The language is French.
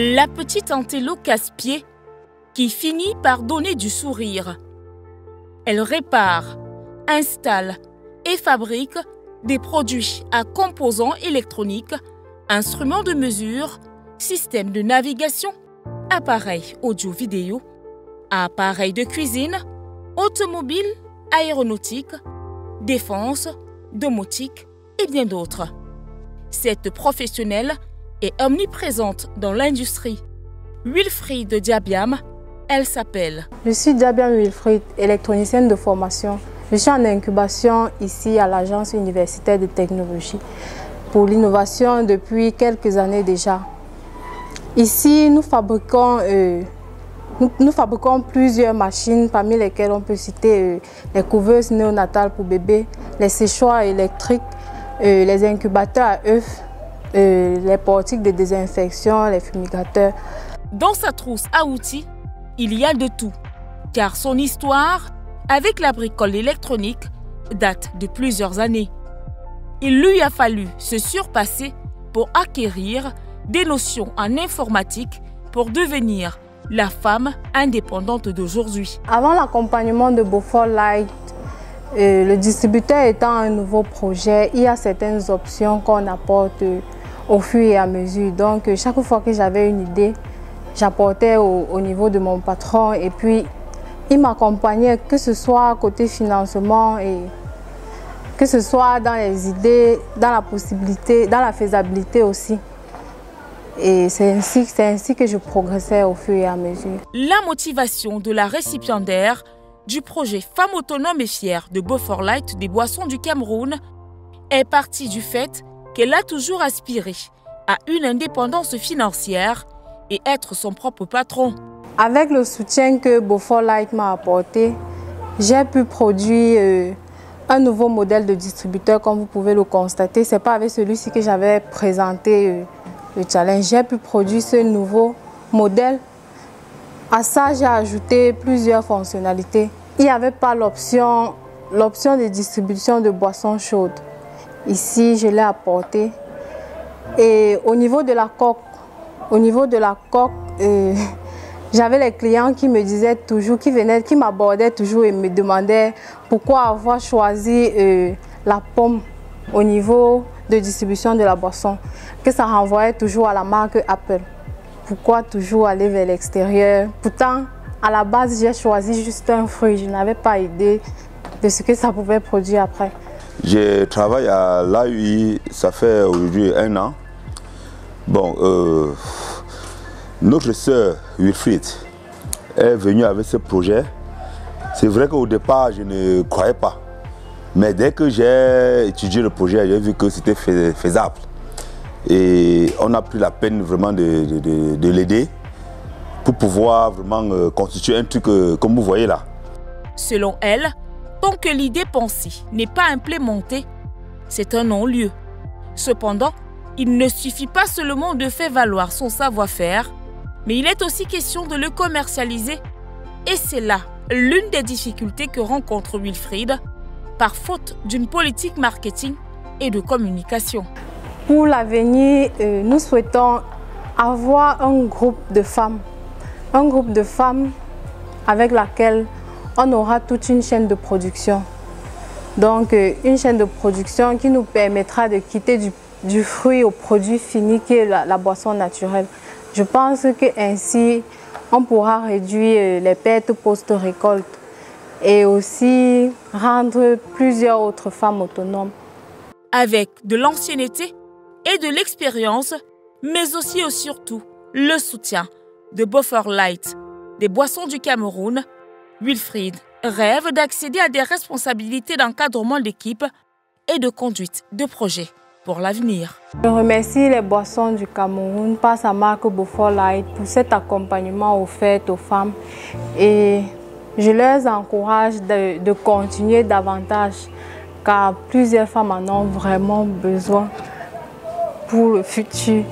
La petite Antello casse-pied qui finit par donner du sourire. Elle répare, installe et fabrique des produits à composants électroniques, instruments de mesure, systèmes de navigation, appareils audio-vidéo, appareils de cuisine, automobile, aéronautique, défense, domotique et bien d'autres. Cette professionnelle est omniprésente dans l'industrie. Wilfried Diabiam, elle s'appelle. Je suis Diabiam Wilfried, électronicienne de formation. Je suis en incubation ici à l'Agence universitaire de technologie pour l'innovation depuis quelques années déjà. Ici, nous fabriquons plusieurs machines, parmi lesquelles on peut citer les couveuses néonatales pour bébés, les séchoirs électriques, les incubateurs à œufs, les portiques de désinfection, les fumigateurs. Dans sa trousse à outils, il y a de tout, car son histoire avec la bricole électronique date de plusieurs années. Il lui a fallu se surpasser pour acquérir des notions en informatique pour devenir la femme indépendante d'aujourd'hui. Avant l'accompagnement de Beaufort Light, le distributeur étant un nouveau projet, il y a certaines options qu'on apporte au fur et à mesure. Donc chaque fois que j'avais une idée, j'apportais au niveau de mon patron et puis il m'accompagnait, que ce soit côté financement et que ce soit dans les idées, dans la possibilité, dans la faisabilité aussi. Et c'est ainsi que je progressais au fur et à mesure. La motivation de la récipiendaire du projet Femmes autonomes et fières de Beaufort Light des boissons du Cameroun est partie du fait qu'elle a toujours aspiré à une indépendance financière et être son propre patron. Avec le soutien que Beaufort Light m'a apporté, j'ai pu produire un nouveau modèle de distributeur, comme vous pouvez le constater. Ce n'est pas avec celui-ci que j'avais présenté le challenge. J'ai pu produire ce nouveau modèle. À ça, j'ai ajouté plusieurs fonctionnalités. Il n'y avait pas l'option de distribution de boissons chaudes. Ici, je l'ai apporté. Et au niveau de la coque, j'avais les clients qui me disaient toujours, qui m'abordaient toujours et me demandaient pourquoi avoir choisi la pomme au niveau de distribution de la boisson, que ça renvoyait toujours à la marque Apple. Pourquoi toujours aller vers l'extérieur? Pourtant, à la base, j'ai choisi juste un fruit. Je n'avais pas idée de ce que ça pouvait produire après. Je travaille à l'AUI, ça fait aujourd'hui 1 an. Bon, notre sœur Wilfried est venue avec ce projet. C'est vrai qu'au départ, je ne croyais pas. Mais dès que j'ai étudié le projet, j'ai vu que c'était faisable. Et on a pris la peine vraiment de l'aider pour pouvoir vraiment constituer un truc comme vous voyez là. Selon elle, tant que l'idée pensée n'est pas implémentée, c'est un non-lieu. Cependant, il ne suffit pas seulement de faire valoir son savoir-faire, mais il est aussi question de le commercialiser. Et c'est là l'une des difficultés que rencontre Wilfried, par faute d'une politique marketing et de communication. Pour l'avenir, nous souhaitons avoir un groupe de femmes avec laquelle on aura toute une chaîne de production. Donc une chaîne de production qui nous permettra de quitter du fruit au produit fini qui est la boisson naturelle. Je pense qu'ainsi, on pourra réduire les pertes post-récolte et aussi rendre plusieurs autres femmes autonomes. Avec de l'ancienneté et de l'expérience, mais aussi et surtout le soutien de Beaufort Light, des boissons du Cameroun, Wilfried rêve d'accéder à des responsabilités d'encadrement d'équipe et de conduite de projet pour l'avenir. Je remercie les boissons du Cameroun par sa marque Beaufort Light pour cet accompagnement offert aux femmes et je les encourage de continuer davantage car plusieurs femmes en ont vraiment besoin pour le futur.